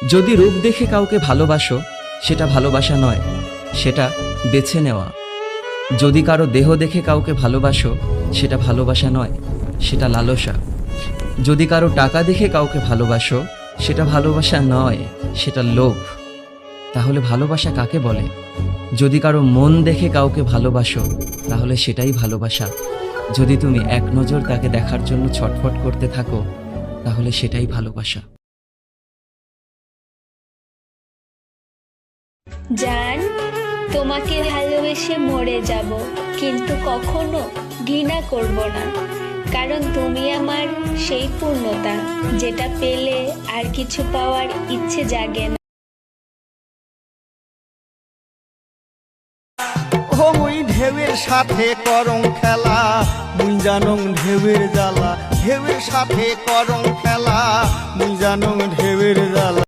যদি রূপ দেখে কাউকে ভালোবাসো, সেটা ভালোবাসা নয়, সেটা বেছে নেওয়া। যদি কারো দেহ দেখে কাউকে ভালোবাসো, সেটা ভালোবাসা নয়, সেটা লালসা। যদি কারো টাকা দেখে কাউকে ভালোবাসো, সেটা ভালোবাসা নয়, সেটা লোভ। তাহলে ভালোবাসা কাকে বলে? যদি কারো মন দেখে কাউকে ভালোবাসো, তাহলে সেটাই ভালোবাসা। যদি তুমি এক নজর তাকে দেখার জন্য ছটফট করতে থাকো, তাহলে সেটাই ভালোবাসা। জান, তোমাকে ভালোবেসে মরে যাব, কিন্তু কখনো ঘৃণা করব না। কারণ তুমি আমার সেই পূর্ণতা, যেটা পেলে আর কিছু পাওয়ার ইচ্ছে জাগে না। ও মুই ঢেউয়ের সাথে করং খেলা, মুই জানং ঢেউয়ের জ্বালা। ঢেউয়ের সাথে করং খেলা, মুই জানং ঢেউয়ের জ্বালা।